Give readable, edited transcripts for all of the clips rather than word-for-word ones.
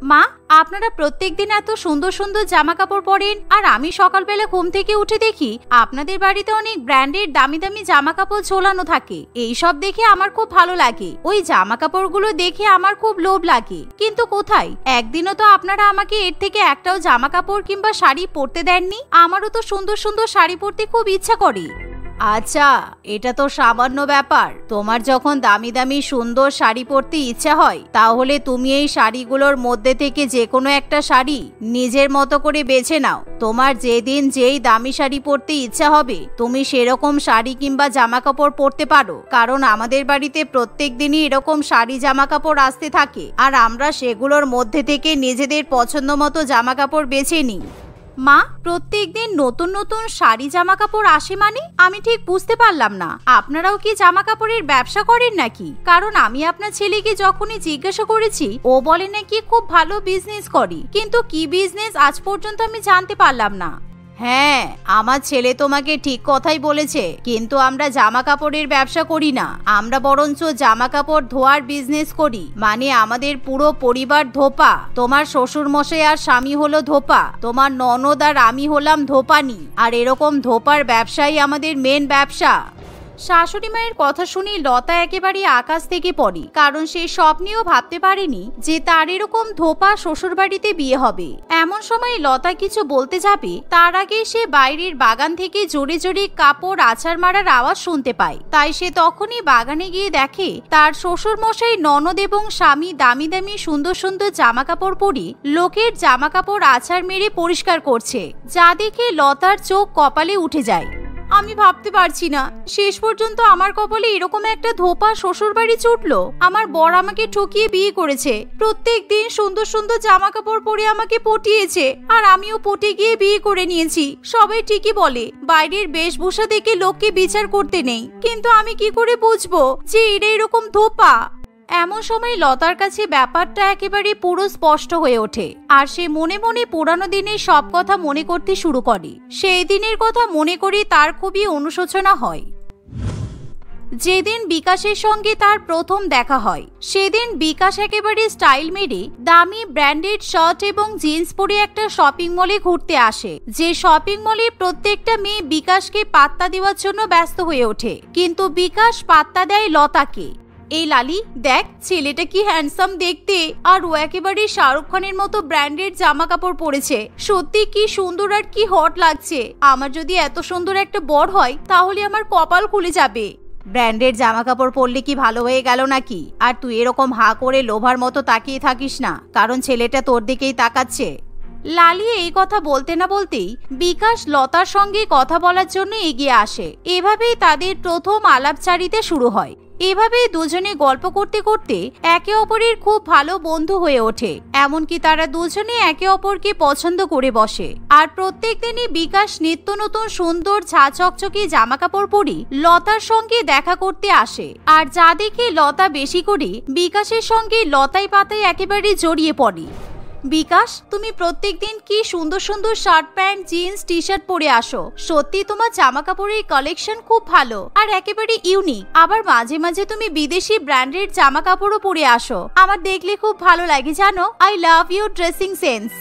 মা, আপনারা প্রত্যেকদিন এত সুন্দর সুন্দর জামা কাপড় পরেন, আর আমি সকালবেলা ঘুম থেকে উঠে দেখি আপনাদের বাড়িতে অনেক ব্র্যান্ডের দামি দামি জামা কাপড় ঝোলানো থাকে। এইসব দেখে আমার খুব ভালো লাগে। ওই জামা কাপড়গুলো দেখে আমার খুব লোভ লাগে, কিন্তু কোথায়? একদিনও তো আপনারা আমাকে এর থেকে একটাও জামা কাপড় কিংবা শাড়ি পরতে দেননি। আমারও তো সুন্দর সুন্দর শাড়ি পরতে খুব ইচ্ছা করে। আচ্ছা, এটা তো সামান্য ব্যাপার। তোমার যখন দামি দামি সুন্দর শাড়ি পরতে ইচ্ছা হয়, তাহলে তুমি এই শাড়িগুলোর মধ্যে থেকে যে কোনো একটা শাড়ি নিজের মতো করে বেছে নাও। তোমার যেদিন যেই দামি শাড়ি পরতে ইচ্ছা হবে, তুমি সেরকম শাড়ি কিংবা জামা কাপড় পরতে পারো। কারণ আমাদের বাড়িতে প্রত্যেক দিনই এরকম শাড়ি জামা কাপড় আসতে থাকে, আর আমরা সেগুলোর মধ্যে থেকে নিজেদের পছন্দ মতো জামা কাপড় বেছে নিই। মা, প্রত্যেকদিন নতুন নতুন শাড়ি জামা কাপড় আসে মানে? আমি ঠিক বুঝতে পারলাম না। আপনারাও কি জামা কাপড়ের ব্যবসা করেন নাকি? কারণ আমি আপনার ছেলেকে যখনই জিজ্ঞাসা করেছি, ও বলে নাকি খুব ভালো বিজনেস করে, কিন্তু কি বিজনেস আজ পর্যন্ত আমি জানতে পারলাম না। হ্যাঁ, আমার ছেলে তোমাকে ঠিক কথাই বলেছে, কিন্তু আমরা জামা কাপড়ের ব্যবসা করি না। আমরা বরঞ্চ জামা কাপড় ধোয়ার বিজনেস করি। মানে আমাদের পুরো পরিবার ধোপা। তোমার শ্বশুর মশাই আর স্বামী হলো ধোপা, তোমার ননদ আর আমি হলাম ধোপানি। আর এরকম ধোপার ব্যবসাই আমাদের মেন ব্যবসা। শাশুড়ি মায়ের কথা শুনে লতা একেবারে আকাশ থেকে পড়ে, কারণ সে স্বপ্নেও ভাবতে পারেনি যে তার এরকম ধোপা শ্বশুর বাড়িতে বিয়ে হবে। এমন সময় লতা কিছু বলতে যাবে, তার আগে সে বাইরের বাগান থেকে জোরে জোরে কাপড় আছাড় মারার আওয়াজ শুনতে পায়। তাই সে তখনই বাগানে গিয়ে দেখে তার শ্বশুর মশাই, ননদ এবং স্বামী দামি দামি সুন্দর সুন্দর জামা কাপড় পরে লোকের জামা কাপড় আছাড় মেরে পরিষ্কার করছে, যা দেখে লতার চোখ কপালে উঠে যায়। আমি ভাবতে পারছি না, শেষ পর্যন্ত আমার কপালে এরকম একটা ধোপা শ্বশুর বাড়ি চুটলো। আমার বর আমাকে ঠকিয়ে বিয়ে করেছে, প্রত্যেক দিন সুন্দর সুন্দর জামা কাপড় পরে আমাকে পটিয়েছে, আর আমিও পটে গিয়ে বিয়ে করে নিয়েছি। সবাই ঠিকই বলে বাইরের বেশভূষা দেখে লোককে বিচার করতে নেই, কিন্তু আমি কি করে বুঝবো যে এরা এরকম ধোপা? এমন সময় লতার কাছে ব্যাপারটা একেবারে পুরো স্পষ্ট হয়ে ওঠে, আর সে মনে মনে পুরানো দিনের সব কথা মনে করতে শুরু করে। সেই দিনের কথা মনে করে তার খুবই অনুশোচনা হয়। যেদিন বিকাশের সঙ্গে তার প্রথম দেখা হয়, সেদিন বিকাশ একেবারে স্টাইল মেরে দামি ব্র্যান্ডেড শার্ট এবং জিন্স পরে একটা শপিং মলে ঘুরতে আসে। যে শপিং মলে প্রত্যেকটা মেয়ে বিকাশকে পাত্তা দেওয়ার জন্য ব্যস্ত হয়ে ওঠে, কিন্তু বিকাশ পাত্তা দেয় লতাকে। এই লালি, দেখ ছেলেটা কি হ্যান্ডসাম দেখতে, আর ও একেবারে শাহরুখ খানের মতো ব্র্যান্ডেড জামা কাপড় পরেছে। সত্যি কি সুন্দর আর কি হট লাগছে। আমার যদি এত সুন্দর একটা বর হয়, তাহলে আমার কপাল খুলে যাবে। ব্র্যান্ডেড জামা কাপড় পরলে কি ভালো হয়ে গেল নাকি? আর তুই এরকম হা করে লোভার মতো তাকিয়ে থাকিস না, কারণ ছেলেটা তোর দিকেই তাকাচ্ছে। লালি এই কথা বলতে না বলতেই বিকাশ লতার সঙ্গে কথা বলার জন্য এগিয়ে আসে। এভাবেই তাদের প্রথম আলাপচারিতা শুরু হয়। এভাবেই দুজনে গল্প করতে করতে একে অপরের খুব ভালো বন্ধু হয়ে ওঠে। এমনকি তারা দুজনে একে অপরকে পছন্দ করে বসে। আর প্রত্যেক দিনই বিকাশ নিত্য নতুন সুন্দর ঝা চকচকে জামা কাপড় পরে লতার সঙ্গে দেখা করতে আসে। আর যা দেখে লতা বেশি করে বিকাশের সঙ্গে লতাই পাতায় একেবারে জড়িয়ে পড়ে। বিকাশ, তুমি প্রত্যেকদিন কি সুন্দর সুন্দর shirt pant jeans T shirt পরে আসো। সত্যি তোমার জামা কাপড়ের কালেকশন খুব ভালো আর একেবারে ইউনিক। আবার মাঝে মাঝে তুমি বিদেশি ব্র্যান্ডের জামা কাপড়ও পরে আসো। আমার দেখলে খুব ভালো লাগে জানো। I love your dressing sense.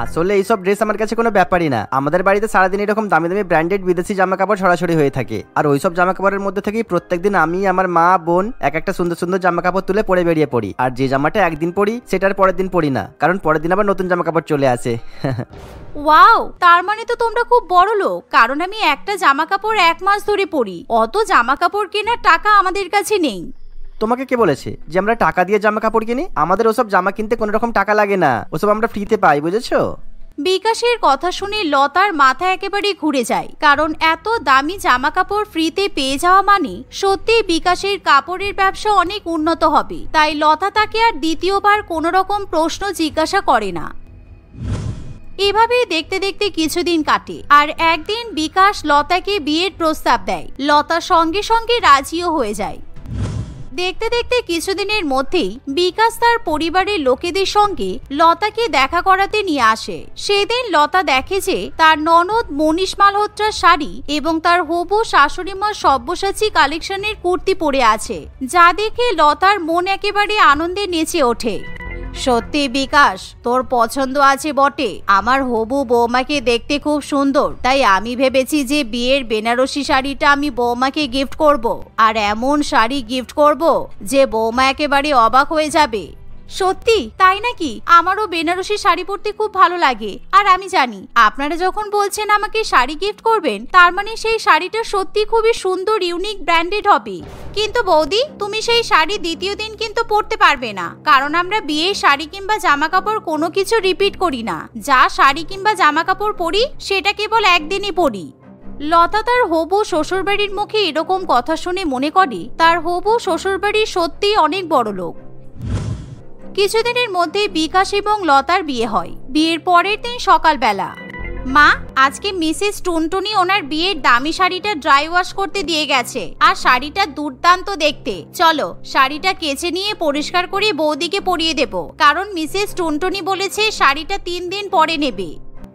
আসলে এইসব ড্রেস আমার কাছে কোনো ব্যাপারই না। আমাদের বাড়িতে সারাদিন এরকম দামি দামি ব্র্যান্ডেড বিদেশি জামা কাপড় সরাসরি হয়ে থাকে, আর ওইসব জামা কাপড়ের মধ্যে থেকেই প্রত্যেকদিন আমি আমার মা বোন এক একটা সুন্দর সুন্দর জামা কাপড় তুলে পরে বেরিয়ে পড়ি। আর যে জামাটা একদিন পরি সেটার পরের দিন পরি না, কারণ পরের দিন আবার নতুন জামা কাপড় চলে আসে। ওয়াও, তার মানে তো তোমরা খুব বড় লোক, কারণ আমি একটা জামা কাপড় 1 মাস ধরে পরি। অত জামা কাপড় কেনার টাকা আমাদের কাছে নেই। তোমাকে কে বলেছে যে আমরা টাকা দিয়ে জামা কাপড় কিনি? আমাদের ওসব জামা কিনতে কোনো রকম টাকা লাগে না, ওসব আমরা ফ্রিতে পাই, বুঝেছো? বিকাশের কথা শুনে লতার মাথা একেবারে ঘুরে যায়, কারণ এত দামি জামা কাপড় ফ্রিতে পেয়ে যাওয়া মানে সত্যি বিকাশের কাপড়ের ব্যবসা অনেক উন্নত হবে। তাই লতা তাকে আর দ্বিতীয়বার কোনো রকম প্রশ্ন জিজ্ঞাসা করে না। এভাবেই দেখতে দেখতে কিছুদিন কাটে, আর একদিন বিকাশ লতাকে বিয়ের প্রস্তাব দেয়। লতা সঙ্গে সঙ্গে রাজিও হয়ে যায়। দেখতে দেখতে কিছুদিনের মধ্যেই বিকাশ তার পরিবারের লোকেদের সঙ্গে লতাকে দেখা করাতে নিয়ে আসে। সেদিন লতা দেখে যে তার ননদ মনীষ মালহোত্রার শাড়ি এবং তার হবু শাশুড়িমার সব্যসাচী কালেকশনের কুর্তি পরে আছে, যা দেখে লতার মন একেবারে আনন্দে নেচে ওঠে। সত্যি বিকাশ, তোর পছন্দ আছে বটে। আমার হবু বৌমাকে দেখতে খুব সুন্দর, তাই আমি ভেবেছি যে বিয়ের বেনারসি শাড়িটা আমি বৌমাকে গিফট করব, আর এমন শাড়ি গিফট করব যে বৌমা একেবারে অবাক হয়ে যাবে। সত্যি তাই নাকি? আমারও বেনারসি শাড়ি পরতে খুব ভালো লাগে, আর আমি জানি আপনারা যখন বলছেন আমাকে শাড়ি গিফট করবেন, তার মানে সেই শাড়িটা সত্যি খুবই সুন্দর, ইউনিক, ব্র্যান্ডেড হবে। কিন্তু বৌদি, তুমি সেই শাড়ি দ্বিতীয় দিন কিন্তু পরতে পারবে না, কারণ আমরা বিয়ের শাড়ি কিংবা জামা কাপড় কোনো কিছু রিপিট করি না। যা শাড়ি কিংবা জামা কাপড় পরি সেটা কেবল একদিনই পরি। লতা তার হবু শ্বশুরবাড়ির মুখে এরকম কথা শুনে মনে করে তার হবু শ্বশুরবাড়ি সত্যি অনেক বড় লোক। কিছুদিনের মধ্যে বিকাশ এবং লতার বিয়ে হয়। বিয়ের পরের দিন সকালবেলা, মা, আজকে মিসেস টুনটুনি ওনার বিয়ের দামি শাড়িটা ড্রাই ওয়াশ করতে দিয়ে গেছে, আর শাড়িটা দুর্দান্ত দেখতে। চলো শাড়িটা কেচে নিয়ে পরিষ্কার করে বৌদিকে পরিয়ে দেব, কারণ মিসেস টুনটুনি বলেছে শাড়িটা 3 দিন পরে নেবে।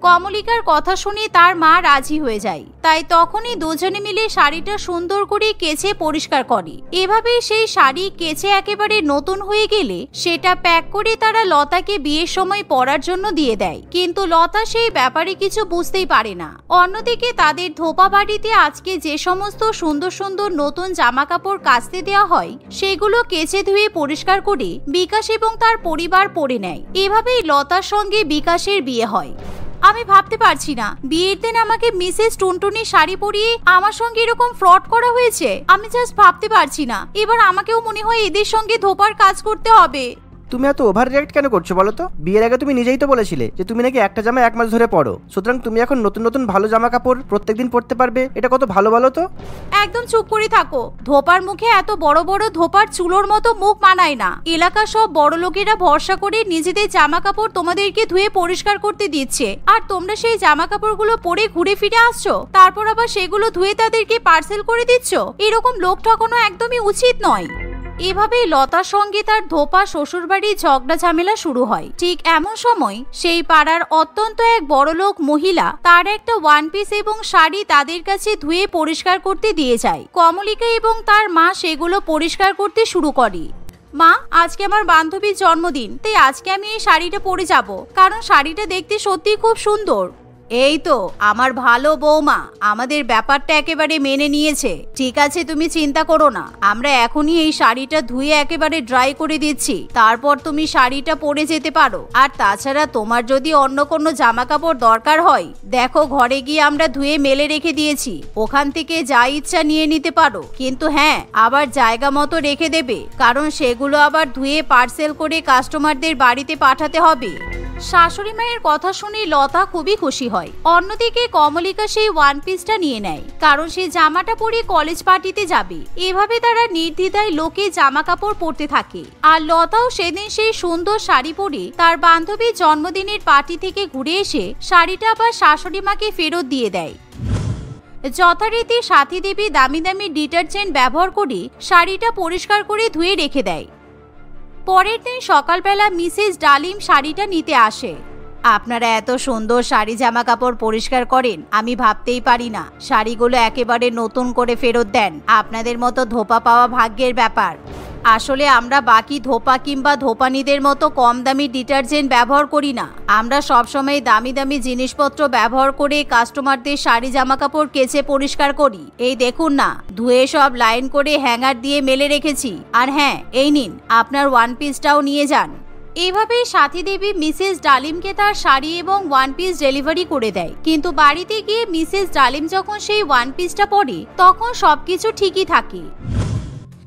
কমলিকার কথা শুনে তার মা রাজি হয়ে যায়, তাই তখনই দুজনে মিলে শাড়িটা সুন্দর করে কেচে পরিষ্কার করে। এভাবে সেই শাড়ি কেচে একেবারে নতুন হয়ে গেলে সেটা প্যাক করে তারা লতাকে বিয়ের সময় পরার জন্য দিয়ে দেয়। কিন্তু লতা সেই ব্যাপারে কিছু বুঝতেই পারে না। অন্যদিকে তাদের ধোপা বাড়িতে আজকে যে সমস্ত সুন্দর সুন্দর নতুন জামা কাপড় কাচতে দেওয়া হয় সেগুলো কেচে ধুয়ে পরিষ্কার করে বিকাশ এবং তার পরিবার পরে নেয়। এভাবেই লতার সঙ্গে বিকাশের বিয়ে হয়। আমি ভাবতে পারছি না, বিয়ের দিন আমাকে মিসেস টুনটুনি শাড়ি পরিয়ে আমার সঙ্গে এরকম ফ্রড করা হয়েছে। আমি জাস্ট ভাবতে পারছি না। এবার আমাকেও মনে হয় এদের সঙ্গে ধোপার কাজ করতে হবে। তুমি এত ওভার রিঅ্যাক্ট কেন করছো বলো তো? বিয়ের আগে তুমি নিজেই তো বলেছিলে যে তুমি নাকি একটা জামা 1 মাস ধরে পরো, সুতরাং তুমি এখন নতুন নতুন ভালো জামা কাপড় প্রত্যেকদিন পরতে পারবে। এটা কত ভালো বলো তো? একদম চুপ করে থাকো। ধোপার মুখে এত বড় বড় ধোপার চুলোর মতো মুখ মানায় না। এলাকা সব বড় লোকেরা ভরসা করে নিজেদের জামা কাপড় তোমাদেরকে ধুয়ে পরিষ্কার করতে দিচ্ছে, আর তোমরা সেই জামা কাপড়গুলো পরে ঘুরে ফিরে আসছো, তারপর আবার সেগুলো ধুয়ে তাদেরকে পার্সেল করে দিচ্ছ। এরকম লোক ঠকানো একদমই উচিত নয়। এভাবেই লতার সঙ্গে তার ধোপা শ্বশুরবাড়ির ঝগড়া ঝামেলা শুরু হয়। ঠিক এমন সময় সেই পাড়ার অত্যন্ত এক বড়লোক মহিলা তার একটা ওয়ান পিস এবং শাড়ি তাদের কাছে ধুয়ে পরিষ্কার করতে দিয়ে যায়। কমলিকা এবং তার মা সেগুলো পরিষ্কার করতে শুরু করে। মা, আজকে আমার বান্ধবীর জন্মদিন, তাই আজকে আমি এই শাড়িটা পরে যাব, কারণ শাড়িটা দেখতে সত্যি খুব সুন্দর। এই তো আমার ভালো বৌমা আমাদের ব্যাপারটা একেবারে মেনে নিয়েছে। ঠিক আছে, তুমি চিন্তা করো না, আমরা এখনই এই শাড়িটা ধুয়ে একেবারে ড্রাই করে দিচ্ছি, তারপর তুমি শাড়িটা পরে যেতে পারো। আর তাছাড়া তোমার যদি অন্য কোনো জামা কাপড় দরকার হয়, দেখো ঘরে গিয়ে আমরা ধুয়ে মেলে রেখে দিয়েছি, ওখান থেকে যা ইচ্ছা নিয়ে নিতে পারো। কিন্তু হ্যাঁ, আবার জায়গা মতো রেখে দেবে, কারণ সেগুলো আবার ধুয়ে পার্সেল করে কাস্টমারদের বাড়িতে পাঠাতে হবে। শাশুড়ি মায়ের কথা শুনে লতা খুবই খুশি হয়। অন্যদিকে কমলিকা সেই ওয়ান পিসটা নিয়ে নেয়, কারণ সেই জামাটা পরে কলেজ পার্টিতে যাবে। এভাবে তারা নির্দ্বিধায় লোকে জামা কাপড় পরতে থাকে। আর লতাও সেদিন সেই সুন্দর শাড়ি পরে তার বান্ধবীর জন্মদিনের পার্টি থেকে ঘুরে এসে শাড়িটা আবার শাশুড়ি মাকে ফেরত দিয়ে দেয়। যথারীতি সাথী দেবী দামি দামি ডিটারজেন্ট ব্যবহার করে শাড়িটা পরিষ্কার করে ধুয়ে রেখে দেয়। পরের দিন সকালবেলা মিসেস ডালিম শাড়িটা নিতে আসে। আপনারা এত সুন্দর শাড়ি জামা কাপড় পরিষ্কার করেন, আমি ভাবতেই পারি না। শাড়িগুলো একেবারে নতুন করে ফেরত দেন, আপনাদের মতো ধোপা পাওয়া ভাগ্যের ব্যাপার। আসলে আমরা বাকি ধোপা কিংবা ধোপানিদের মতো কম দামি ডিটারজেন্ট ব্যবহার করি না। আমরা সবসময় দামি দামি জিনিসপত্র ব্যবহার করে কাস্টমারদের শাড়ি জামা কাপড় কেচে পরিষ্কার করি। এই দেখুন না, ধুয়ে সব লাইন করে হ্যাঙ্গার দিয়ে মেলে রেখেছি। আর হ্যাঁ, এই নিন, আপনার ওয়ান পিসটাও নিয়ে যান। এভাবেই সাথী দেবী মিসেস ডালিমকে তার শাড়ি এবং ওয়ান পিস ডেলিভারি করে দেয়। কিন্তু বাড়িতে গিয়ে মিসেস ডালিম যখন সেই ওয়ান পিসটা পরে, তখন সবকিছু ঠিকই থাকে।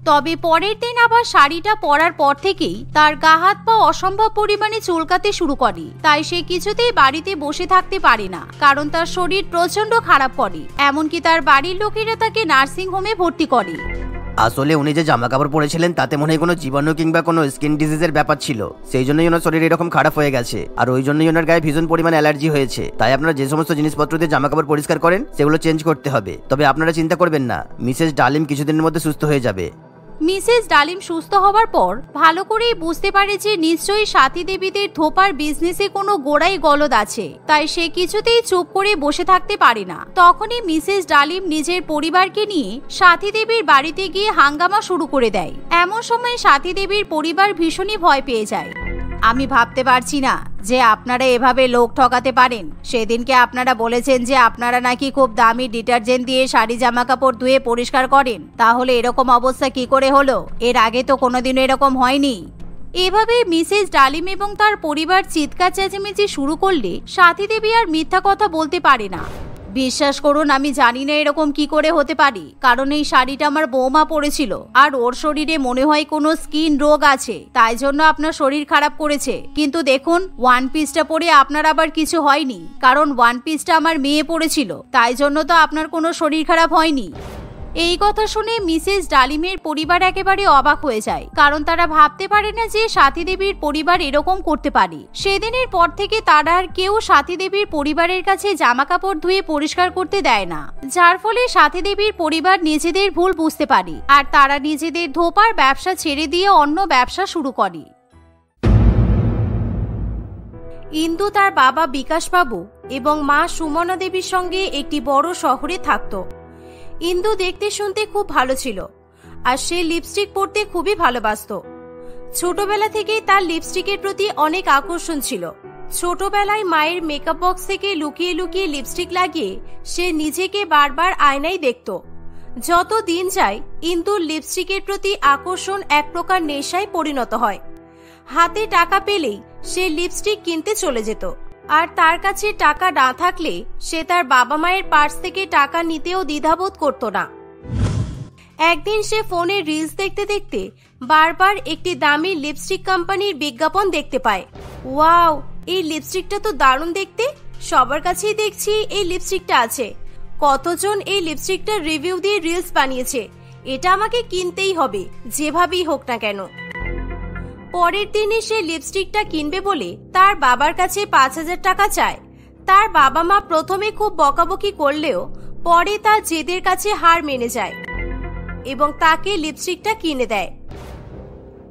তবে পরের দিন আবার শাড়িটা পরার পর থেকেই তার গা হাত পা অসম্ভব পরিমাণে চুলকাতে শুরু করে। তাই সে কিছুতেই বাড়িতে বসে থাকতে পারে না, কারণ তার শরীর প্রচন্ড খারাপ করে। এমনকি তার বাড়ির লোকেরা তাকে নার্সিং হোমে ভর্তি করে। আসলে উনি যে জামা কাপড় পরেছিলেন তাতে মনে হয় কোনো জীবাণু কিংবা কোনো স্কিন ডিজিজের ব্যাপার ছিল, সেই জন্যই ওনার শরীর এরকম খারাপ হয়ে গেছে। আর ওই জন্যই ওনার গায়ে ভীষণ পরিমাণ অ্যালার্জি হয়েছে। তাই আপনারা যে সমস্ত জিনিসপত্র দিয়ে জামা কাপড় পরিষ্কার করেন সেগুলো চেঞ্জ করতে হবে। তবে আপনারা চিন্তা করবেন না, মিসেস ডালিম কিছুদিনের মধ্যে সুস্থ হয়ে যাবে। মিসেস ডালিম সুস্থ হওয়ার পর ভালো করেই বুঝতে পারে যে নিশ্চয়ই সাথী দেবীদের ধোপার বিজনেসে কোনো গোড়াই গলদ আছে। তাই সে কিছুতেই চুপ করে বসে থাকতে পারে না। তখনই মিসেস ডালিম নিজের পরিবারকে নিয়ে সাথী দেবীর বাড়িতে গিয়ে হাঙ্গামা শুরু করে দেয়। এমন সময় সাথী দেবীর পরিবার ভীষণই ভয় পেয়ে যায়। আমি ভাবতে পারছি না যে আপনারা এভাবে লোক ঠকাতে পারেন। সেদিনকে আপনারা বলেছেন যে আপনারা নাকি খুব দামি ডিটারজেন্ট দিয়ে শাড়ি জামা কাপড় ধুয়ে পরিষ্কার করেন, তাহলে এরকম অবস্থা কি করে হলো? এর আগে তো কোনোদিনও এরকম হয়নি। এভাবে মিসেস ডালিম এবং তার পরিবার চিৎকার চেঁচামেচি শুরু করলে সাথী দেবী আর মিথ্যা কথা বলতে পারে না। বিশ্বাস করুন, আমি জানি না এরকম কি করে হতে পারি, কারণ এই শাড়িটা আমার বৌমা পরেছিল আর ওর শরীরে মনে হয় কোনো স্কিন রোগ আছে, তাই জন্য আপনার শরীর খারাপ করেছে। কিন্তু দেখুন, ওয়ান পিসটা পরে আপনার আবার কিছু হয়নি, কারণ ওয়ান পিসটা আমার মেয়ে পরেছিল, তাই জন্য তো আপনার কোনো শরীর খারাপ হয়নি। এই কথা শুনে মিসেস ডালিমের পরিবার একেবারে অবাক হয়ে যায়, কারণ তারা ভাবতে পারে না যে সাথী দেবীর পরিবার এরকম করতে পারে। সেদিনের পর থেকে তারা আর কেউ সাথী দেবীর পরিবারের কাছে জামা কাপড় ধুয়ে পরিষ্কার করতে দেয় না, যার ফলে সাথী দেবীর পরিবার নিজেদের ভুল বুঝতে পারে আর তারা নিজেদের ধোপার ব্যবসা ছেড়ে দিয়ে অন্য ব্যবসা শুরু করে। ইন্দু তার বাবা বিকাশ বাবু এবং মা সুমনা দেবীর সঙ্গে একটি বড় শহরে থাকতো। ইন্দু দেখতে শুনতে খুব ভালো ছিল আর সে লিপস্টিক পরতে খুবই ভালোবাসতো। ছোটবেলা থেকেই তার লিপস্টিকের প্রতি অনেক আকর্ষণ ছিল। ছোটবেলায় মায়ের মেকআপ বক্স থেকে লুকিয়ে লুকিয়ে লিপস্টিক লাগিয়ে সে নিজেকে বারবার আয়নায় দেখত। যত দিন যায় ইন্দুর লিপস্টিকের প্রতি আকর্ষণ এক প্রকার নেশায় পরিণত হয়। হাতে টাকা পেলেই সে লিপস্টিক কিনতে চলে যেত, আর তার কাছে টাকা না থাকলে সে তার বাবা মায়ের পার্স থেকে টাকা নিতেও দ্বিধাবোধ করত না। একদিন সে ফোনে রিলস দেখতে দেখতে বারবার একটি দামি লিপস্টিক কোম্পানির বিজ্ঞাপন দেখতে পায়। ওয়াও, এই লিপস্টিকটা তো দারুণ দেখতে, সবার কাছেই দেখছি এই লিপস্টিকটা আছে। কতজন এই লিপস্টিকটার রিভিউ দিয়ে রিলস বানিয়েছে, এটা আমাকে কিনতেই হবে যেভাবেই হোক না কেন। পরের দিনে সে লিপস্টিকটা কিনবে বলে তার বাবার কাছে ৫,০০০ টাকা চায়। তার বাবা মা প্রথমে খুব বকাবকি করলেও পরে তার জেদের কাছে হার মেনে যায় এবং তাকে লিপস্টিকটা কিনে দেয়।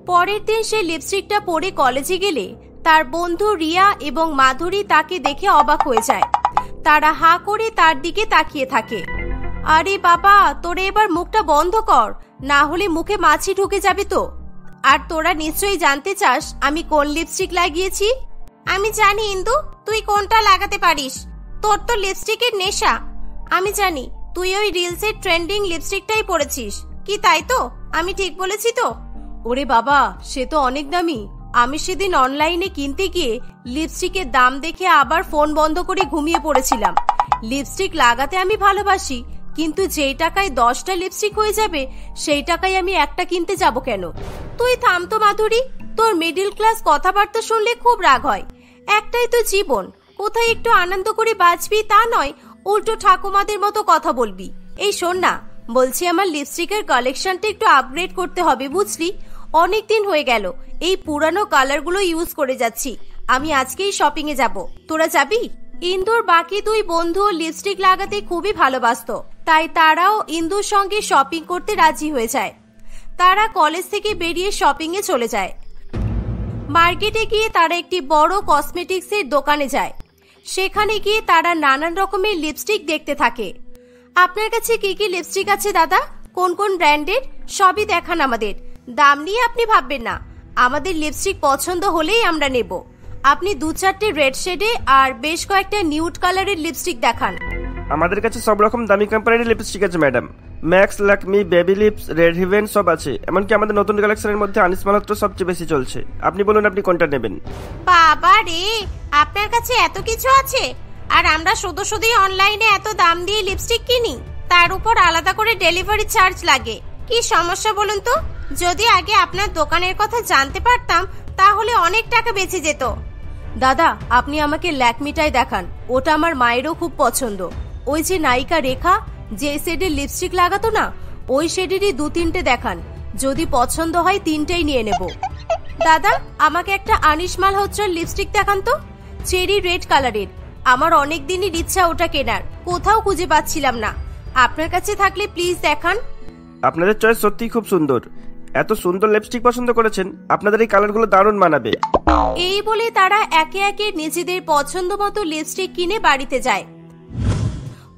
পরের দিন সে লিপস্টিকটা পরে কলেজে গেলে তার বন্ধু রিয়া এবং মাধুরী তাকে দেখে অবাক হয়ে যায়। তারা হাঁ করে তার দিকে তাকিয়ে থাকে। আরে বাবা, তোরা এবার মুখটা বন্ধ কর, না হলে মুখে মাছি ঢুকে যাবে তো। আর তোরা নিশ্চয়ই জানতে চাস আমি কোন লিপস্টিক লাগিয়েছি। আমি জানি ইন্দু, তুই কোনটা লাগাতে পারিস, তোর তো লিপস্টিকের নেশা। আমি জানি তুই ওই রিলসের ট্রেন্ডিং লিপস্টিকটাই পরেছিস, কি তাই তো? আমি ঠিক বলেছি তো? ওরে বাবা, সে তো অনেক দামি। আমি সেদিন অনলাইনে কিনতে গিয়ে লিপস্টিকের দাম দেখে আবার ফোন বন্ধ করে ঘুমিয়ে পড়েছিলাম। লিপস্টিক লাগাতে আমি ভালোবাসি, কিন্তু যেই টাকায় 10টা লিপস্টিক হয়ে যাবে সেই টাকায় আমি একটা কিনতে যাব কেন? তুই থাম তো মাধুরী, তোর মিডল ক্লাস কথাবার্তা শুনলে খুব রাগ হয়। একটাই তো জীবন, কোথায় একটু আনন্দ করে বাঁচবি তা নয়, উল্টো ঠাকুমাদের মতো কথা বলবি। এই শোন না, বলছি আমার লিপস্টিকের কালেকশনটা একটু আপগ্রেড করতে হবে, বুঝলি? অনেক দিন হয়ে গেল এই পুরানো কালারগুলো ইউজ করে যাচ্ছি। আমি আজকেই শপিং এ যাব, তোরা যাবি? ইন্দুর বাকি দুই বন্ধু লিপস্টিক লাগাতে খুবই ভালোবাসতো, তাই তারাও ইন্দুর সঙ্গে শপিং করতে রাজি হয়ে যায়। তারা কলেজ থেকে বেরিয়ে শপিং এ চলে যায়। মার্কেটে গিয়ে তারা একটি বড় কসমেটিক্সের দোকানে যায়। সেখানে গিয়ে তারা নানান রকমের লিপস্টিক দেখতে থাকে। আপনার কাছে কি কি লিপস্টিক আছে দাদা? কোন কোন ব্র্যান্ডের? সবই দেখান আমাদের। দাম নিয়ে আপনি ভাববেন না, আমাদের লিপস্টিক পছন্দ হলেই আমরা নেব। আপনি 2-4টে রেড শেডে আর বেশ কয়েকটা নিউড কালারের লিপস্টিক দেখান। আমাদের কাছে সব রকম দামি কোম্পানির লিপস্টিক আছে madam. Max, Lakme, baby lips, red heaven সব আছে। এমনকি আমাদের নতুন কালেকশনের মধ্যে আনিস মালহোত্র সবচেয়ে বেশি চলছে। আপনি বলুন আপনি কোনটা নেবেন। বাবা রে, আপনার কাছে এত কিছু আছে, আর আমরা শুধু শুধুই অনলাইনে এত দাম দিয়ে লিপস্টিক কিনি, তার উপর আলাদা করে ডেলিভারি চার্জ লাগে। কি সমস্যা বলুন তো? যদি আগে আপনার দোকানের কথা জানতে পারতাম তাহলে অনেক টাকা বেঁচে যেত। দাদা, আপনি আমাকে ল্যাকমিটাই দেখান, ওটা আমার মায়েরও খুব পছন্দ। ওই যে নায়িকা রেখা যে শেডের লিপস্টিক লাগাতো না, ওই শেডেরই 2-3টে দেখান। যদি পছন্দ হয় 3টেই নিয়ে নেব। দাদা, আমাকে একটা আনিস মালহোত্রার লিপস্টিক দেখান তো, চেরি রেড কালারের। আমার অনেক দিনই ইচ্ছা ওটা কেনার, কোথাও খুঁজে পাচ্ছিলাম না। আপনার কাছে থাকলে প্লিজ দেখান। আপনাদের চয়েস সত্যিই খুব সুন্দর। এত সুন্দর লিপস্টিক পছন্দ করেছেন, আপনাদের এই কালারগুলো দারুণ মানাবে। এই বলে তারা একে একে নিজেদের পছন্দ মতো লিপস্টিক কিনে বাড়িতে যায়।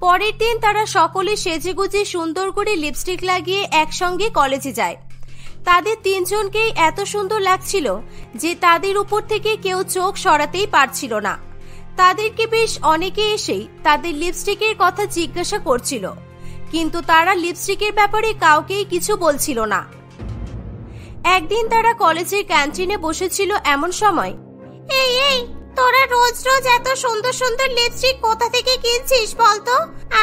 পরের দিন তারা সকলে সেজেগুজে সুন্দর করে লিপস্টিক লাগিয়ে একসঙ্গে কলেজে যায়। তাদের তিনজনকেই এত সুন্দর লাগছিল যে তাদের উপর থেকে কেউ চোখ সরাতেই পারছিল না। তাদেরকে বেশ অনেকে এসেই তাদের লিপস্টিকের কথা জিজ্ঞাসা করছিল, কিন্তু তারা লিপস্টিকের ব্যাপারে কাউকেই কিছু বলছিল না। একদিন তারা কলেজের ক্যান্টিনে বসেছিল। এমন সময়, এই এই তোরা রোজ রোজ এত সুন্দর সুন্দর লিপস্টিক কোথা থেকে কিনছিস বলতো?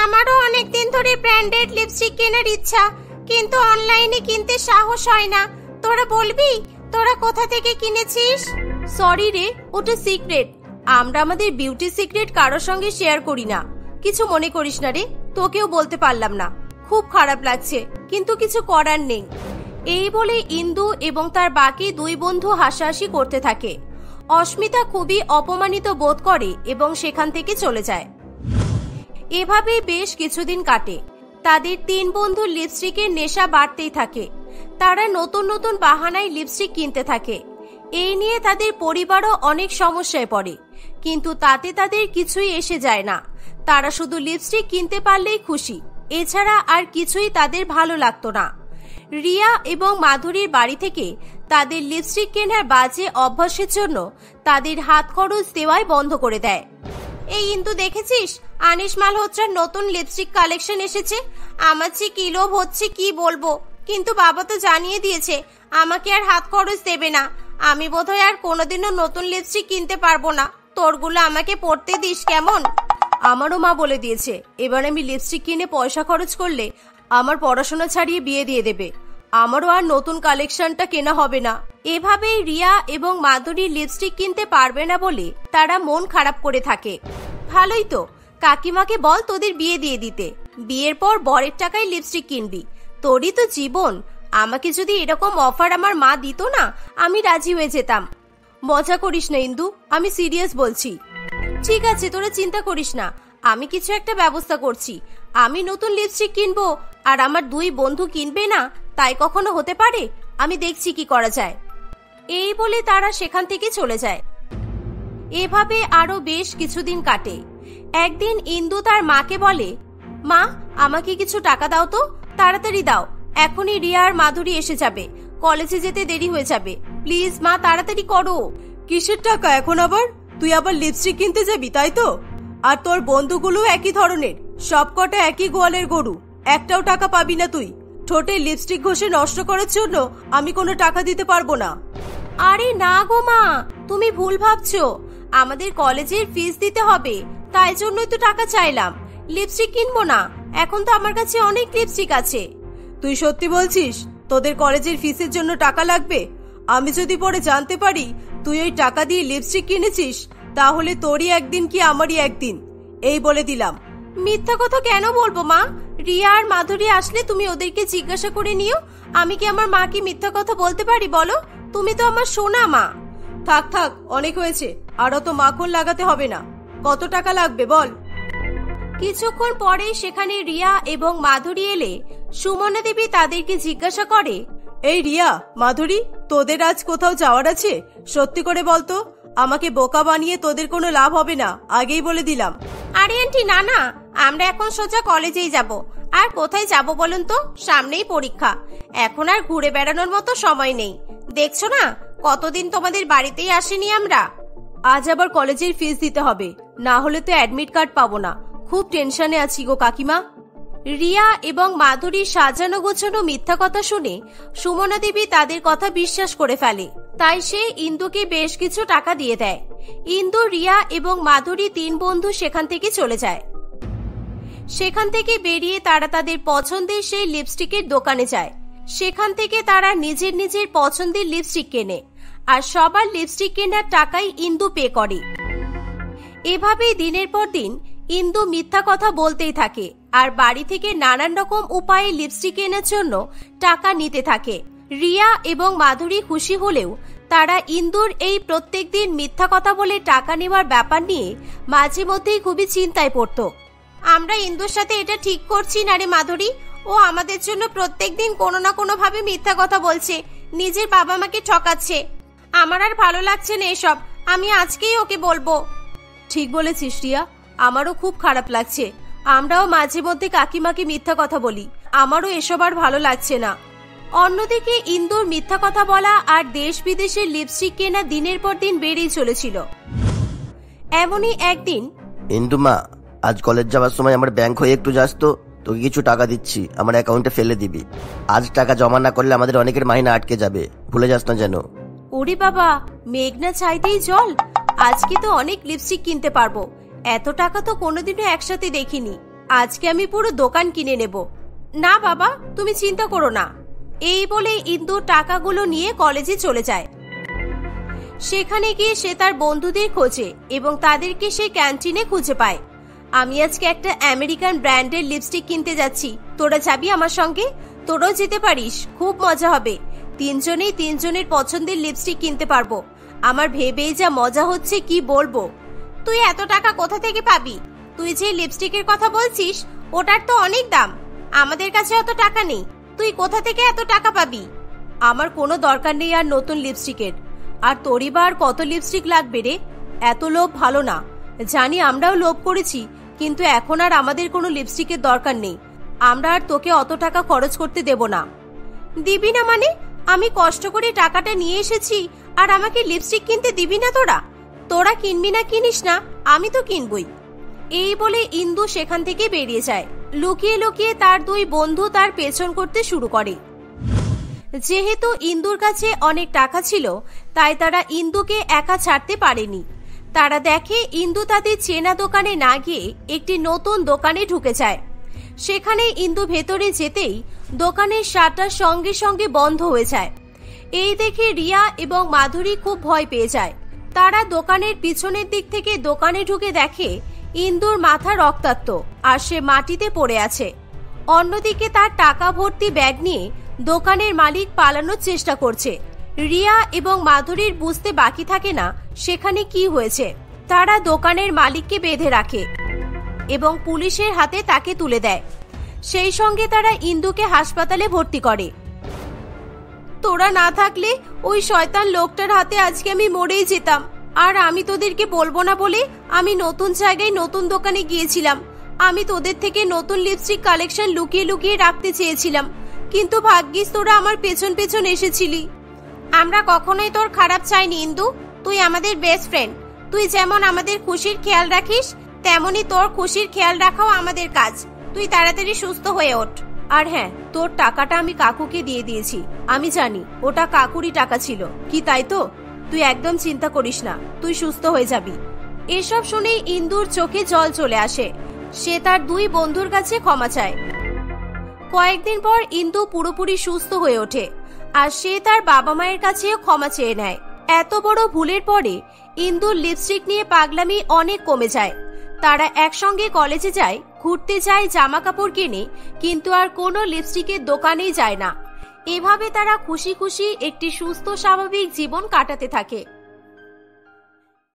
আমারও অনেকদিন ধরে ব্র্যান্ডেড লিপস্টিক কেনার ইচ্ছা, কিন্তু অনলাইনে কিনতে সাহস হয় না। তোরা বলবি তোরা কোথা থেকে কিনেছিস? সরি রে, ওটা সিক্রেট। আমরা আমাদের বিউটি সিক্রেট কারোর সঙ্গে শেয়ার করি না। কিছু মনে করিস না রে, তোকেও বলতে পারলাম না। খুব খারাপ লাগছে, কিন্তু কিছু করার নেই। এই বলে ইন্দু এবং তার বাকি দুই বন্ধু হাসাহাসি করতে থাকে। অস্মিতা খুবই অপমানিত বোধ করে এবং সেখান থেকে চলে যায়। এভাবেই বেশ কিছুদিন কাটে। তাদের তিন বন্ধুর লিপস্টিকের নেশা বাড়তেই থাকে। তারা নতুন নতুন বাহানায় লিপস্টিক কিনতে থাকে। এই নিয়ে তাদের পরিবারও অনেক সমস্যায় পড়ে, কিন্তু তাতে তাদের কিছুই এসে যায় না। তারা শুধু লিপস্টিক কিনতে পারলেই খুশি, এছাড়া আর কিছুই তাদের ভালো লাগতো না। রিয়া এবং মাধুরীর বাড়ি থেকে তাদের লিপস্টিক কেনার বাজে অভ্যাসের জন্য তাদের হাত খরচ দেওয়াই বন্ধ করে দেয়। এই ইন্দু দেখেছিস, আনিস মালহোত্রার নতুন লিপস্টিক কালেকশন এসেছে। আমার যে কি লোভ হচ্ছে কি বলবো, কিন্তু বাবা তো জানিয়ে দিয়েছে আমাকে আর হাত খরচ দেবে না। আমি বোধহয় আর কোনোদিনও নতুন লিপস্টিক কিনতে পারবো না। তোরগুলো আমাকে পড়তে দিস কেমন? আমারও মা বলে দিয়েছে এবার আমি লিপস্টিক কিনে পয়সা খরচ করলে আমার পড়াশোনা ছাড়িয়ে বিয়ে দিয়ে দেবে। আমারও আর নতুন কালেকশনটা কেনা হবে না। এভাবেই রিয়া এবং মাধুরী লিপস্টিক কিনতে পারবে না বলে তারা মন খারাপ করে থাকে। ভালোই তো, কাকিমাকে বল তোদের বিয়ে দিয়ে দিতে। বিয়ের পর বরের টাকায় লিপস্টিক কিনবি, তোরই তো জীবন। আমাকে যদি এরকম অফার আমার মা দিত না, আমি রাজি হয়ে যেতাম। মজা করিস না ইন্দু, আমি সিরিয়াস বলছি। ঠিক আছে, তোরা চিন্তা করিস না, আমি কিছু একটা ব্যবস্থা করছি। আমি নতুন লিপস্টিক কিনবো আর আমার দুই বন্ধু কিনবে না, তাই কখনো হতে পারে? আমি দেখছি কি করা যায়। এই বলে তারা সেখান থেকে চলে যায়। এভাবে আরো বেশ কিছুদিন কাটে। একদিন ইন্দু তার মাকে বলে, মা আমাকে কিছু টাকা দাও তো, তাড়াতাড়ি দাও, এখনই রিয়া আর মাধুরী এসে যাবে, কলেজে যেতে দেরি হয়ে যাবে, প্লিজ মা তাড়াতাড়ি করো। কিসের টাকা এখন আবার? তুই আবার লিপস্টিক কিনতে যাবি তাই তো? আর তোর বন্ধুগুলো একই ধরনের, সবকটা একই গোয়ালের গরু, একটাও টাকা পাবি না তুই। ঠোঁটে লিপস্টিক ঘষে নষ্ট করার জন্য আমি কোনো টাকা দিতে পারবো না। আরে না গো মা, তুমি ভুল ভাবছো। আমাদের কলেজের ফিস দিতে হবে, তাই জন্যই তো টাকা চাইলাম। লিপস্টিক কিনবো না, এখন তো আমার কাছে অনেক লিপস্টিক আছে। তুই সত্যি বলছিস তোদের কলেজের ফিসের জন্য টাকা লাগবে? আমি যদি পরে জানতে পারি তুই ওই টাকা দিয়ে লিপস্টিক কিনেছিস, তাহলে তোরই একদিন কি আমারই একদিন, এই বলে দিলাম। মিথ্যা কথা কেন বলবো মা? রিয়া আর মাধুরী আসলে তুমি ওদেরকে জিজ্ঞাসা করে নিও। আমি কি আমার মাকে মিথ্যা কথা বলতে পারি বলো? তুমি তো আমার সোনা মা। থাক থাক, অনেক হয়েছে, আরো তো মাখন লাগাতে হবে না। কত টাকা লাগবে বল? কিছুক্ষণ পরে সেখানে রিয়া এবং মাধুরী এলে সুমনা দেবী তাদেরকে জিজ্ঞাসা করে, এই রিয়া মাধুরী, তোদের আজ কোথাও যাওয়ার আছে? সত্যি করে বলতো, আমাকে বোকা বানিয়ে তোদের কোনো লাভ হবে না, আগেই বলে দিলাম। আরে আন্টি না না, আমরা এখন সোজা কলেজেই যাব। আর কোথায় যাব বলুন তো, সামনেই পরীক্ষা, এখন আর ঘুরে বেড়ানোর মতো সময় নেই। দেখছো না কতদিন তোমাদের বাড়িতেই আসেনি আমরা। আজ আবার কলেজের ফিস দিতে হবে, না হলে তো অ্যাডমিট কার্ড পাবো না। খুব টেনশনে আছি গো কাকিমা। রিয়া এবং মাধুরীর সাজানো গোছানো মিথ্যা কথা শুনে সুমনা দেবী তাদের কথা বিশ্বাস করে ফেলে, তাই সে ইন্দুকে বেশ কিছু টাকা দিয়ে দেয়। ইন্দু, রিয়া এবং মাধুরী তিন বন্ধু সেখান থেকে চলে যায়। সেখান থেকে বেরিয়ে তারা তাদের পছন্দের সেই লিপস্টিকের দোকানে যায়। সেখান থেকে তারা নিজের নিজের পছন্দের লিপস্টিক কেনে, আর সবার লিপস্টিক কেনার টাকাই ইন্দু পে করে। এভাবেই দিনের পর দিন ইন্দু মিথ্যা কথা বলতেই থাকে আর বাড়ি থেকে নানান রকম উপায়ে লিপস্টিক কেনার জন্য টাকা নিতে থাকে। রিয়া এবং মাধুরী খুশি হলেও তারা ইন্দুর এই প্রত্যেকদিন মিথ্যা কথা বলে টাকা নেওয়ার ব্যাপার নিয়ে মাঝে মধ্যেই খুবই চিন্তায় পড়ত। আমরা ইন্দুর সাথে এটা ঠিক করছি না রে মাধুরী, ও আমাদের জন্য প্রত্যেকদিন কোনো না কোনো ভাবে মিথ্যা কথা বলছে, নিজের বাবা মাকে ঠকাচ্ছে। আমার আর ভালো লাগছে না এসব, আমি আজকেই ওকে বলবো। ঠিক বলেছিস রিয়া, আমারও খুব খারাপ লাগছে। আমরাও মাঝে মধ্যে কাকিমাকে মিথ্যা কথা বলি, আমারও এসব আর ভালো লাগছে না। অন্যদিকে ইন্দুর মিথ্যা কথা বলা আর দেশ বিদেশের লিপস্টিক কেনা দিনের পর দিন বেড়েই চলেছিল। এমনই একদিন, ইন্দু মা, আজ কলেজ যাওয়ার সময় আমার ব্যাংক হয়ে একটু যাস তো, তোকে কিছু টাকা দিচ্ছি, আমার অ্যাকাউন্টে ফেলে দিবি। আজ টাকা জমা না করলে আমাদের অনেকের মাইনা আটকে যাবে, ভুলে যাস না যেন। ওরে বাবা, মেঘনা চাইতেই জল। আজকে তো অনেক লিপস্টিক কিনতে পারবো, এত টাকা তো কোনোদিনও একসাথে দেখিনি। আজকে আমি পুরো দোকান কিনে নেব। না বাবা, তুমি চিন্তা করো না। এই বলে ইন্দু টাকাগুলো নিয়ে কলেজে চলে যায়। সেখানে গিয়ে সে তার বন্ধুদের খোঁজে এবং তাদেরকে সে ক্যান্টিনে খুঁজে পায়। আমি আজকে একটা আমেরিকান ব্র্যান্ডের লিপস্টিক কিনতে যাচ্ছি, তোরা যাবি আমার সঙ্গে? তোরাও যেতে পারিস, খুব মজা হবে। তিনজনেই তিনজনের পছন্দের লিপস্টিক কিনতে পারবো। আমার ভেবেই যা মজা হচ্ছে কি বলবো। তুই এত টাকা কোথা থেকে পাবি? তুই যে লিপস্টিকের কথা বলছিস ওটার তো অনেক দাম, আমাদের কাছে অত টাকা নেই। তুই কোথা থেকে এত টাকা পাবি? আমার কোনো দরকার নেই আর নতুন লিপস্টিকের। আর তোরই বা আর কত লিপস্টিক লাগবে রে? এত লোভ ভালো না, জানি আমরাও লোভ করেছি, কিন্তু এখন আর আমাদের কোনো লিপস্টিকের দরকার নেই। আমরা আর তোকে অত টাকা খরচ করতে দেব না। দিবি না মানে? আমি কষ্ট করে টাকাটা নিয়ে এসেছি আর আমাকে লিপস্টিক কিনতে দিবি না তোরা? তোরা কিনবি না কিনিস না, আমি তো কিনবই। এই বলে ইন্দু সেখান থেকে বেরিয়ে যায়। লুকিয়ে লুকিয়ে তার দুই বন্ধু তার পেছন করতে শুরু করে। যেহেতু ইন্দুর কাছে অনেক টাকা ছিল, তাই তারা ইন্দুকে একা ছাড়তে পারেনি। তারা দেখে ইন্দু তাদের চেনা দোকানে না গিয়ে একটি নতুন দোকানে ঢুকে যায়। সেখানে ইন্দু ভেতরে যেতেই দোকানের শাটার সঙ্গে সঙ্গে বন্ধ হয়ে যায়। এই দেখে রিয়া এবং মাধুরী খুব ভয় পেয়ে যায়। তারা দোকানের পিছনের দিক থেকে দোকানে ঢুকে দেখে ইন্দুর মাথা রক্তাক্ত আর সে মাটিতে পড়ে আছে। অন্যদিকে তার টাকা ভর্তি ব্যাগ নিয়ে দোকানের মালিক পালানোর চেষ্টা করছে। রিয়া এবং মাধুরীর বুঝতে বাকি থাকে না সেখানে কি হয়েছে। তারা দোকানের মালিককে বেঁধে রাখে এবং পুলিশের হাতে তাকে তুলে দেয়। সেই সঙ্গে তারা ইন্দুকে হাসপাতালে ভর্তি করে। তোরা না থাকলে ওই শয়তান লোকটার হাতে আজকে আমি মরেই যেতাম। আর আমি তোদেরকে বলবো না বলে আমি নতুন জায়গায় নতুন দোকানে গিয়েছিলাম। আমি তোদের থেকে নতুন লিপস্টিক কালেকশন লুকিয়ে লুকিয়ে রাখতে চেয়েছিলাম, কিন্তু ভাগ্যিস তোরা আমার পেছন পেছন এসেছিলি। আমরা কখনোই তোর খারাপ চাইনি ইন্দু, তুই আমাদের বেস্ট ফ্রেন্ড। তুই যেমন আমাদের খুশির খেয়াল রাখিস, তেমনি তোর খুশির খেয়াল রাখাও আমাদের কাজ। তুই তাড়াতাড়ি সুস্থ হয়ে ওঠ। আর হ্যাঁ, তোর টাকাটা আমি কাকুকে দিয়ে দিয়েছি। আমি জানি ওটা কাকুরই টাকা ছিল, কি তাই তো? তুই একদম চিন্তা করিস না, তুই সুস্থ হয়ে যাবি। এসব শুনে ইন্দুর চোখে জল চলে আসে। সে তার দুই বন্ধুর কাছে ক্ষমা চায়। কয়েকদিন পর ইন্দু পুরোপুরি সুস্থ হয়ে ওঠে আর সে তার বাবা মায়ের কাছেও ক্ষমা চেয়ে নেয়। এত বড় ভুলের পরে ইন্দুর লিপস্টিক নিয়ে পাগলামি অনেক কমে যায়। তারা একসঙ্গে কলেজে যায়, ঘুরতে যায়, জামা কাপড় কেনে, কিন্তু আর কোনো লিপস্টিকের দোকানেই যায় না। এভাবে তারা খুশি খুশি একটি সুস্থ স্বাভাবিক জীবন কাটাতে থাকে।